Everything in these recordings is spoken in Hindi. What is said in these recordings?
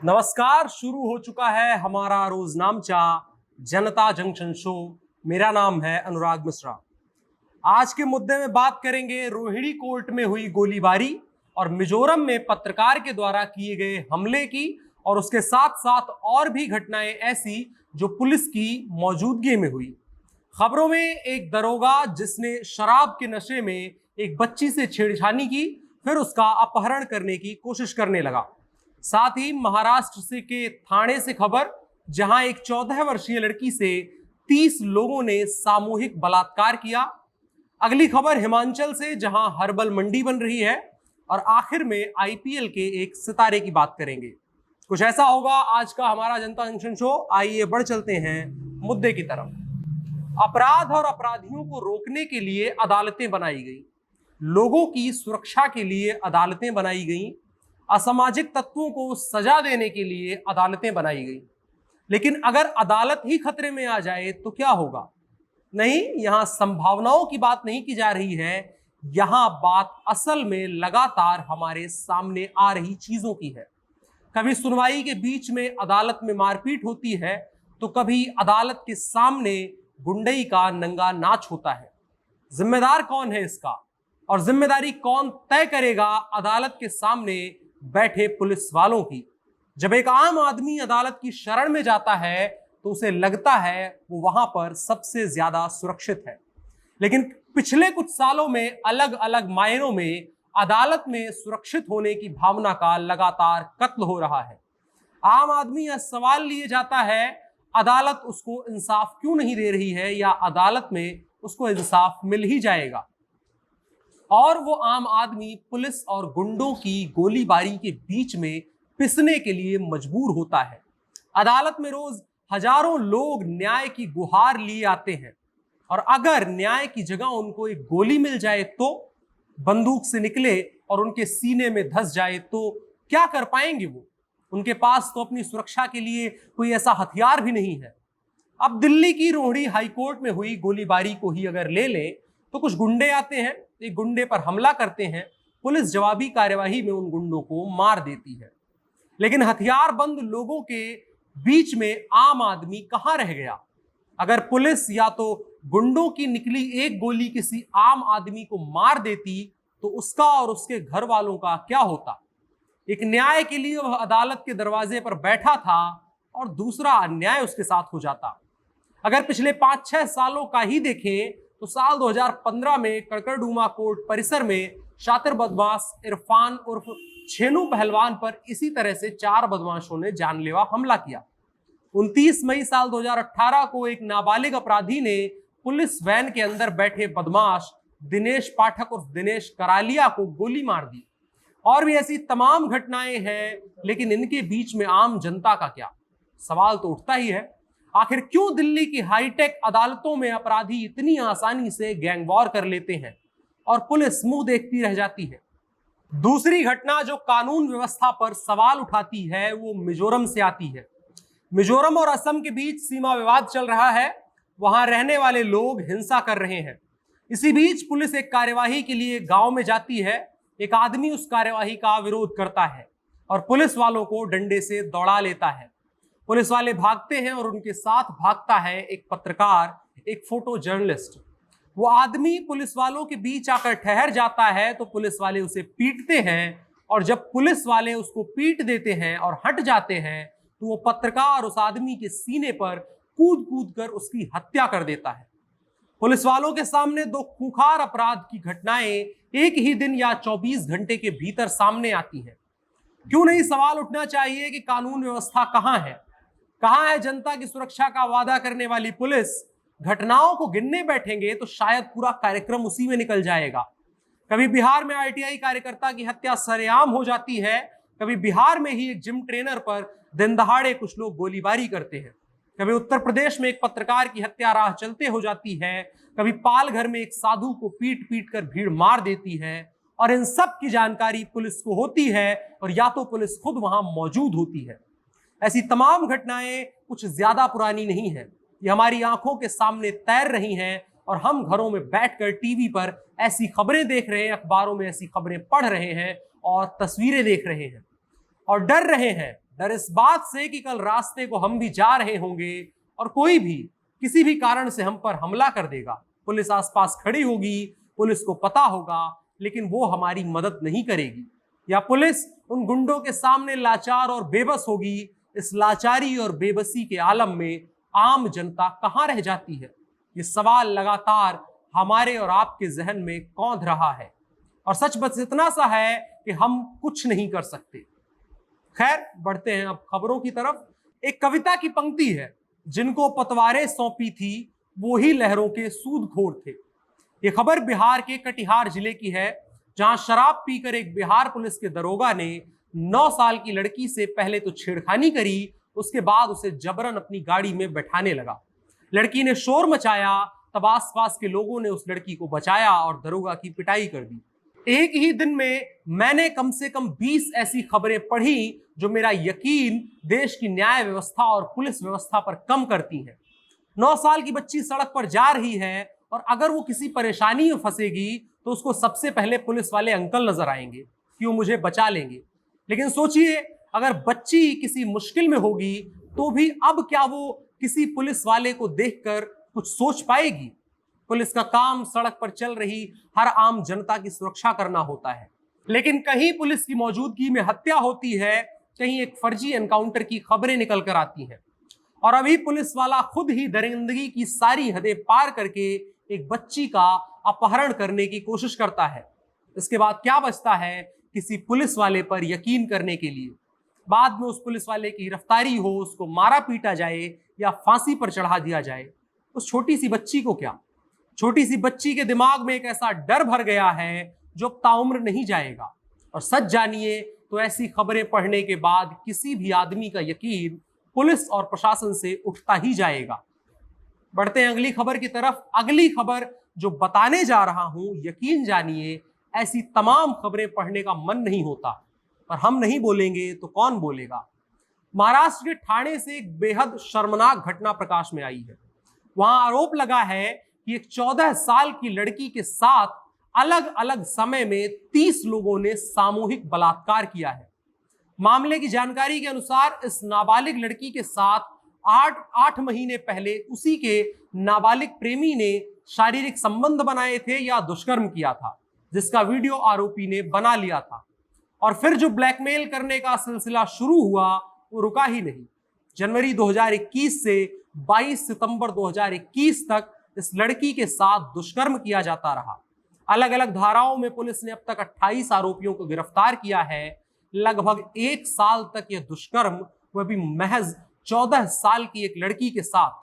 नमस्कार। शुरू हो चुका है हमारा रोजनामचा जनता जंक्शन शो। मेरा नाम है अनुराग मिश्रा। आज के मुद्दे में बात करेंगे रोहिणी कोर्ट में हुई गोलीबारी और मिजोरम में पत्रकार के द्वारा किए गए हमले की, और उसके साथ साथ और भी घटनाएं ऐसी जो पुलिस की मौजूदगी में हुई। खबरों में एक दरोगा जिसने शराब के नशे में एक बच्ची से छेड़छानी की, फिर उसका अपहरण करने की कोशिश करने लगा। साथ ही महाराष्ट्र से के थाने से खबर, जहां एक 14 वर्षीय लड़की से 30 लोगों ने सामूहिक बलात्कार किया। अगली खबर हिमाचल से, जहां हर्बल मंडी बन रही है। और आखिर में आईपीएल के एक सितारे की बात करेंगे। कुछ ऐसा होगा आज का हमारा जनता जंक्शन शो। आइए बढ़ चलते हैं मुद्दे की तरफ। अपराध और अपराधियों को रोकने के लिए अदालतें बनाई गई, लोगों की सुरक्षा के लिए अदालतें बनाई गई, असामाजिक तत्वों को सजा देने के लिए अदालतें बनाई गई। लेकिन अगर अदालत ही खतरे में आ जाए तो क्या होगा? नहीं, यहां संभावनाओं की बात नहीं की जा रही है, यहां बात असल में लगातार हमारे सामने आ रही चीजों की है। कभी सुनवाई के बीच में अदालत में मारपीट होती है, तो कभी अदालत के सामने गुंडई का नंगा नाच होता है। जिम्मेदार कौन है इसका, और जिम्मेदारी कौन तय करेगा? अदालत के सामने बैठे पुलिस वालों की। जब एक आम आदमी अदालत की शरण में जाता है तो उसे लगता है वो वहां पर सबसे ज्यादा सुरक्षित है। लेकिन पिछले कुछ सालों में अलग अलग मायनों में अदालत में सुरक्षित होने की भावना का लगातार कत्ल हो रहा है। आम आदमी यह सवाल लिए जाता है, अदालत उसको इंसाफ क्यों नहीं दे रही है, या अदालत में उसको इंसाफ मिल ही जाएगा। और वो आम आदमी पुलिस और गुंडों की गोलीबारी के बीच में पिसने के लिए मजबूर होता है। अदालत में रोज हजारों लोग न्याय की गुहार लिए आते हैं, और अगर न्याय की जगह उनको एक गोली मिल जाए, तो बंदूक से निकले और उनके सीने में धंस जाए, तो क्या कर पाएंगे वो? उनके पास तो अपनी सुरक्षा के लिए कोई ऐसा हथियार भी नहीं है। अब दिल्ली की रोहिणी हाईकोर्ट में हुई गोलीबारी को ही अगर ले लें, तो कुछ गुंडे आते हैं, एक गुंडे पर हमला करते हैं, पुलिस जवाबी कार्यवाही में उन गुंडों को मार देती है। लेकिन हथियारबंद लोगों के बीच में आम आदमी कहां रह गया? अगर पुलिस या तो गुंडों की निकली एक गोली किसी आम आदमी को मार देती, तो उसका और उसके घर वालों का क्या होता? एक न्याय के लिए वह अदालत के दरवाजे पर बैठा था, और दूसरा अन्याय उसके साथ हो जाता। अगर पिछले 5-6 सालों का ही देखें, तो साल 2015 में कड़कड़डूमा कोर्ट परिसर में शातिर बदमाश इरफान उर्फ छेनू पहलवान पर इसी तरह से 4 बदमाशों ने जानलेवा हमला किया। 29 मई साल 2018 को एक नाबालिग अपराधी ने पुलिस वैन के अंदर बैठे बदमाश दिनेश पाठक उर्फ दिनेश करालिया को गोली मार दी। और भी ऐसी तमाम घटनाएं हैं, लेकिन इनके बीच में आम जनता का क्या? सवाल तो उठता ही है, आखिर क्यों दिल्ली की हाईटेक अदालतों में अपराधी इतनी आसानी से गैंग वॉर कर लेते हैं और पुलिस मुंह देखती रह जाती है? दूसरी घटना जो कानून व्यवस्था पर सवाल उठाती है, वो मिजोरम से आती है। मिजोरम और असम के बीच सीमा विवाद चल रहा है, वहां रहने वाले लोग हिंसा कर रहे हैं। इसी बीच पुलिस एक कार्यवाही के लिए गांव में जाती है। एक आदमी उस कार्यवाही का विरोध करता है और पुलिस वालों को डंडे से दौड़ा लेता है। पुलिस वाले भागते हैं और उनके साथ भागता है एक पत्रकार, एक फोटो जर्नलिस्ट। वो आदमी पुलिस वालों के बीच आकर ठहर जाता है, तो पुलिस वाले उसे पीटते हैं, और जब पुलिस वाले उसको पीट देते हैं और हट जाते हैं, तो वो पत्रकार उस आदमी के सीने पर कूद कूद कर उसकी हत्या कर देता है। पुलिस वालों के सामने 2 खूंखार अपराध की घटनाएं एक ही दिन या 24 घंटे के भीतर सामने आती हैं। क्यों नहीं सवाल उठना चाहिए कि कानून व्यवस्था कहां है? कहां है जनता की सुरक्षा का वादा करने वाली पुलिस? घटनाओं को गिनने बैठेंगे तो शायद पूरा कार्यक्रम उसी में निकल जाएगा। कभी बिहार में आईटीआई कार्यकर्ता की हत्या सरेआम हो जाती है, कभी बिहार में ही एक जिम ट्रेनर पर दिन दहाड़े कुछ लोग गोलीबारी करते हैं, कभी उत्तर प्रदेश में एक पत्रकार की हत्या राह चलते हो जाती है, कभी पालघर में एक साधु को पीट पीट कर भीड़ मार देती है। और इन सब की जानकारी पुलिस को होती है, और या तो पुलिस खुद वहां मौजूद होती है। ऐसी तमाम घटनाएं कुछ ज्यादा पुरानी नहीं है, ये हमारी आंखों के सामने तैर रही हैं, और हम घरों में बैठकर टीवी पर ऐसी खबरें देख रहे हैं, अखबारों में ऐसी खबरें पढ़ रहे हैं और तस्वीरें देख रहे हैं, और डर रहे हैं डर इस बात से कि कल रास्ते को हम भी जा रहे होंगे और कोई भी किसी भी कारण से हम पर हमला कर देगा। पुलिस आसपास खड़ी होगी, पुलिस को पता होगा, लेकिन वो हमारी मदद नहीं करेगी। या पुलिस उन गुंडों के सामने लाचार और बेबस होगी। इस लाचारी और बेबसी के आलम में आम जनता कहां रह जाती है? ये सवाल लगातार हमारे और आपके जहन में कौंध रहा है। और सच बस इतना सा है कि हम कुछ नहीं कर सकते। खैर, बढ़ते हैं अब खबरों की तरफ। एक कविता की पंक्ति है, जिनको पतवारें सौंपी थी वो ही लहरों के सूदखोर थे। ये खबर बिहार के कटिहार जिले की है, जहां शराब पीकर एक बिहार पुलिस के दरोगा ने 9 साल की लड़की से पहले तो छेड़खानी करी, उसके बाद उसे जबरन अपनी गाड़ी में बैठाने लगा। लड़की ने शोर मचाया, तब आसपास के लोगों ने उस लड़की को बचाया और दरोगा की पिटाई कर दी। एक ही दिन में मैंने कम से कम 20 ऐसी खबरें पढ़ी जो मेरा यकीन देश की न्याय व्यवस्था और पुलिस व्यवस्था पर कम करती हैं। 9 साल की बच्ची सड़क पर जा रही है और अगर वो किसी परेशानी में फंसेगी तो उसको सबसे पहले पुलिस वाले अंकल नजर आएंगे कि वो मुझे बचा लेंगे। लेकिन सोचिए, अगर बच्ची किसी मुश्किल में होगी तो भी अब क्या वो किसी पुलिस वाले को देखकर कुछ सोच पाएगी? पुलिस का काम सड़क पर चल रही हर आम जनता की सुरक्षा करना होता है, लेकिन कहीं पुलिस की मौजूदगी में हत्या होती है, कहीं एक फर्जी एनकाउंटर की खबरें निकल कर आती हैं और अभी पुलिस वाला खुद ही दरिंदगी की सारी हदें पार करके एक बच्ची का अपहरण करने की कोशिश करता है। इसके बाद क्या बचता है किसी पुलिस वाले पर यकीन करने के लिए? बाद में उस पुलिस वाले की गिरफ्तारी हो, उसको मारा पीटा जाए या फांसी पर चढ़ा दिया जाए। उस छोटी सी बच्ची को क्या? छोटी सी बच्ची के दिमाग में एक ऐसा डर भर गया है जो ताउम्र नहीं जाएगा। और सच जानिए तो ऐसी खबरें पढ़ने के बाद किसी भी आदमी का यकीन पुलिस और प्रशासन से उठता ही जाएगा। बढ़ते हैं अगली खबर की तरफ। अगली खबर जो बताने जा रहा हूं, यकीन जानिए ऐसी तमाम खबरें पढ़ने का मन नहीं होता, पर हम नहीं बोलेंगे तो कौन बोलेगा। महाराष्ट्र के ठाणे से एक बेहद शर्मनाक घटना प्रकाश में आई है। वहां आरोप लगा है कि एक 14 साल की लड़की के साथ अलग अलग समय में 30 लोगों ने सामूहिक बलात्कार किया है। मामले की जानकारी के अनुसार इस नाबालिग लड़की के साथ 8 महीने पहले उसी के नाबालिग प्रेमी ने शारीरिक संबंध बनाए थे या दुष्कर्म किया था, जिसका वीडियो आरोपी ने बना लिया था। और फिर जो ब्लैकमेल करने का सिलसिला शुरू हुआ वो रुका ही नहीं। जनवरी 2021 से 22 सितंबर 2021 तक इस लड़की के साथ दुष्कर्म किया जाता रहा। अलग अलग धाराओं में पुलिस ने अब तक 28 आरोपियों को गिरफ्तार किया है। लगभग 1 साल तक यह दुष्कर्म, वह भी महज 14 साल की एक लड़की के साथ।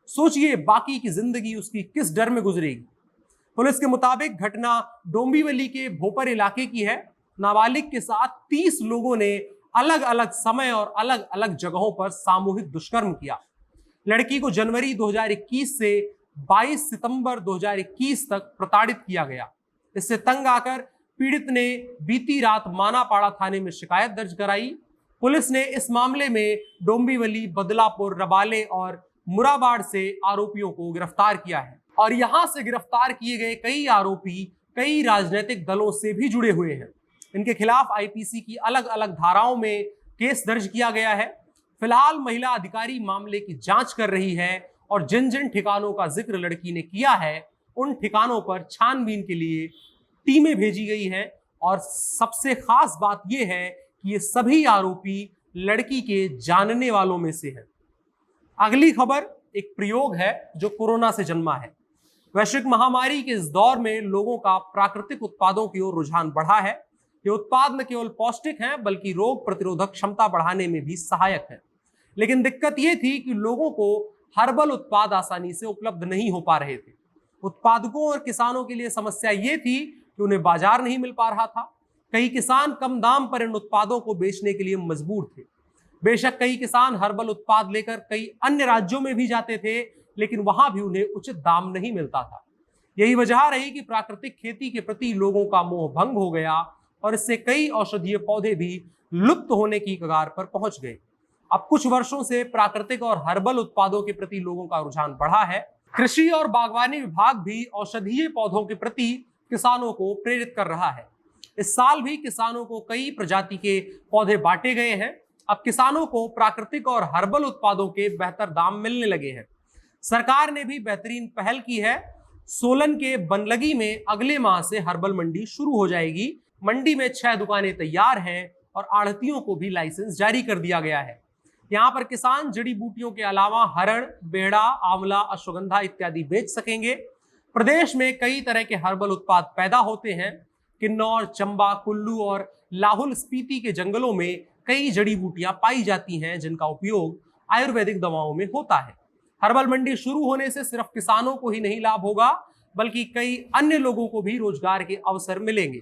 सोचिए बाकी की जिंदगी उसकी किस डर में गुजरेगी। पुलिस के मुताबिक घटना डोंबिवली के भोपर इलाके की है। नाबालिग के साथ 30 लोगों ने अलग अलग समय और अलग अलग जगहों पर सामूहिक दुष्कर्म किया। लड़की को जनवरी 2021 से 22 सितंबर 2021 तक प्रताड़ित किया गया। इससे तंग आकर पीड़ित ने बीती रात मानापाड़ा थाने में शिकायत दर्ज कराई। पुलिस ने इस मामले में डोंबिवली, बदलापुर, रबाले और मुराबाड़ से आरोपियों को गिरफ्तार किया है। और यहां से गिरफ्तार किए गए कई आरोपी कई राजनीतिक दलों से भी जुड़े हुए हैं। इनके खिलाफ आईपीसी की अलग अलग धाराओं में केस दर्ज किया गया है। फिलहाल महिला अधिकारी मामले की जांच कर रही है और जिन जिन ठिकानों का जिक्र लड़की ने किया है उन ठिकानों पर छानबीन के लिए टीमें भेजी गई हैं। और सबसे खास बात यह है कि ये सभी आरोपी लड़की के जानने वालों में से हैं। अगली खबर एक प्रयोग है जो कोरोना से जन्मा है। वैश्विक महामारी के इस दौर में लोगों का प्राकृतिक उत्पादों की ओर रुझान बढ़ा है। ये उत्पाद न केवल पौष्टिक हैं बल्कि रोग प्रतिरोधक क्षमता बढ़ाने में भी सहायक है। लेकिन दिक्कत ये थी कि लोगों को हर्बल उत्पाद आसानी से उपलब्ध नहीं हो पा रहे थे। उत्पादकों और किसानों के लिए समस्या ये थी कि उन्हें बाजार नहीं मिल पा रहा था। कई किसान कम दाम पर इन उत्पादों को बेचने के लिए मजबूर थे। बेशक कई किसान हर्बल उत्पाद लेकर कई अन्य राज्यों में भी जाते थे, लेकिन वहां भी उन्हें उचित दाम नहीं मिलता था। यही वजह रही कि प्राकृतिक खेती के प्रति लोगों का मोह भंग हो गया और इससे कई औषधीय पौधे भी लुप्त होने की कगार पर पहुंच गए। अब कुछ वर्षों से प्राकृतिक और हर्बल उत्पादों के प्रति लोगों का रुझान बढ़ा है। कृषि और बागवानी विभाग भी औषधीय पौधों के प्रति किसानों को प्रेरित कर रहा है। इस साल भी किसानों को कई प्रजाति के पौधे बांटे गए हैं। अब किसानों को प्राकृतिक और हर्बल उत्पादों के बेहतर दाम मिलने लगे हैं। सरकार ने भी बेहतरीन पहल की है। सोलन के बनलगी में अगले माह से हर्बल मंडी शुरू हो जाएगी। मंडी में 6 दुकानें तैयार हैं और आढ़तियों को भी लाइसेंस जारी कर दिया गया है। यहाँ पर किसान जड़ी बूटियों के अलावा हरण, बेड़ा, आंवला, अश्वगंधा इत्यादि बेच सकेंगे। प्रदेश में कई तरह के हर्बल उत्पाद पैदा होते हैं। किन्नौर, चंबा, कुल्लू और लाहौल स्पीति के जंगलों में कई जड़ी बूटियां पाई जाती हैं जिनका उपयोग आयुर्वेदिक दवाओं में होता है। हर्बल मंडी शुरू होने से सिर्फ किसानों को ही नहीं लाभ होगा, बल्कि कई अन्य लोगों को भी रोजगार के अवसर मिलेंगे।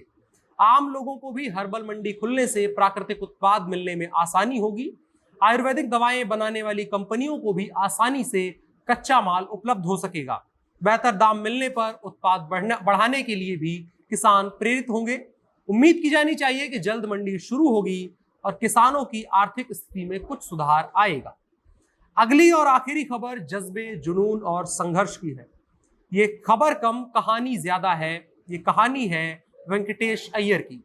आम लोगों को भी हर्बल मंडी खुलने से प्राकृतिक उत्पाद मिलने में आसानी होगी। आयुर्वेदिक दवाएं बनाने वाली कंपनियों को भी आसानी से कच्चा माल उपलब्ध हो सकेगा। बेहतर दाम मिलने पर उत्पाद बढ़ाने के लिए भी किसान प्रेरित होंगे। उम्मीद की जानी चाहिए कि जल्द मंडी शुरू होगी और किसानों की आर्थिक स्थिति में कुछ सुधार आएगा। अगली और आखिरी खबर जज्बे, जुनून और संघर्ष की है। ये खबर कम, कहानी ज्यादा है। ये कहानी है वेंकटेश अय्यर की।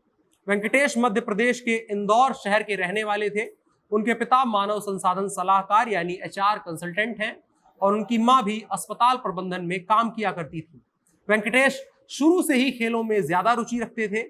वेंकटेश मध्य प्रदेश के इंदौर शहर के रहने वाले थे। उनके पिता मानव संसाधन सलाहकार यानी HR कंसल्टेंट हैं और उनकी मां भी अस्पताल प्रबंधन में काम किया करती थी। वेंकटेश शुरू से ही खेलों में ज्यादा रुचि रखते थे।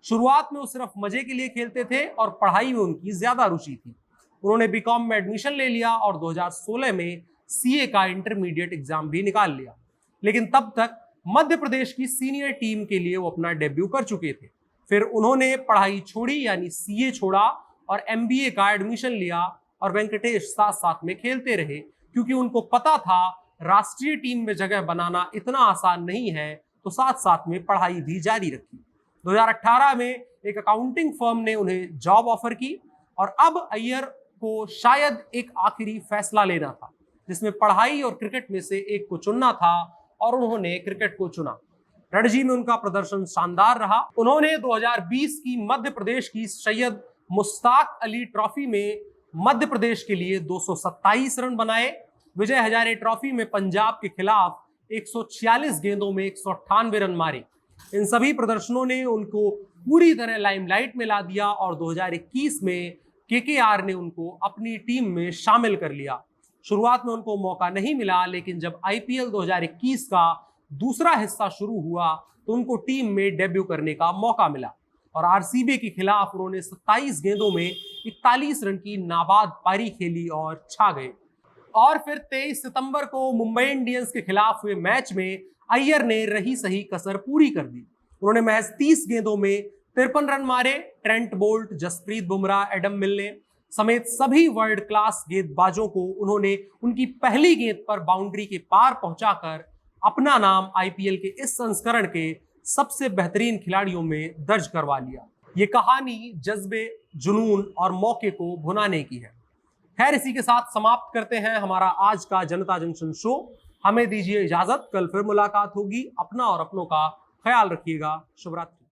शुरुआत में वो सिर्फ मजे के लिए खेलते थे और पढ़ाई में उनकी ज्यादा रुचि थी। उन्होंने बीकॉम में एडमिशन ले लिया और 2016 में CA का इंटरमीडिएट एग्जाम भी निकाल लिया। लेकिन तब तक मध्य प्रदेश की सीनियर टीम के लिए वो अपना डेब्यू कर चुके थे। फिर उन्होंने पढ़ाई छोड़ी यानी CA छोड़ा और MBA का एडमिशन लिया और वेंकटेश साथ साथ में खेलते रहे, क्योंकि उनको पता था राष्ट्रीय टीम में जगह बनाना इतना आसान नहीं है, तो साथ साथ में पढ़ाई भी जारी रखी। 2018 में एक अकाउंटिंग फर्म ने उन्हें जॉब ऑफर की और अब अय्यर को शायद एक आखिरी फैसला लेना था, जिसमें पढ़ाई और क्रिकेट में से एक को चुनना था और उन्होंने क्रिकेट को चुना। रणजी में उनका प्रदर्शन शानदार रहा। उन्होंने 2020 की मध्य प्रदेश की सैयद मुश्ताक अली ट्रॉफी में मध्य प्रदेश के लिए 227 रन बनाए। विजय हजारे ट्रॉफी में पंजाब के खिलाफ 146 गेंदों में 198 रन मारे। इन सभी प्रदर्शनों ने उनको पूरी तरह लाइमलाइट में ला दिया और 2021 में KKR ने उनको अपनी टीम में शामिल कर लिया। शुरुआत में उनको मौका नहीं मिला, लेकिन जब IPL 2021 का दूसरा हिस्सा शुरू हुआ तो उनको टीम में डेब्यू करने का मौका मिला और RCB के खिलाफ उन्होंने 27 गेंदों में 41 रन की नाबाद पारी खेली और छा गए। और फिर 23 सितंबर को मुंबई इंडियंस के खिलाफ हुए मैच में अय्यर ने रही सही कसर पूरी कर दी। उन्होंने महज 30 गेंदों में 53 रन मारे। Trent Boult, Jasprit Bumrah, Adam Milne समेत सभी वर्ल्ड क्लास गेंदबाजों को उन्होंने उनकी पहली गेंद पर बाउंड्री के पार पहुंचाकर अपना नाम IPL के इस संस्करण के सबसे बेहतरीन खिलाड़ियों में दर्ज करवा लिया। ये कहानी जज्बे, जुनून और मौके को भुनाने की है। खैर, इसी के साथ समाप्त करते हैं हमारा आज का जनता जंक्शन शो। हमें दीजिए इजाजत, कल फिर मुलाकात होगी। अपना और अपनों का ख्याल रखिएगा। शुभ रात्रि।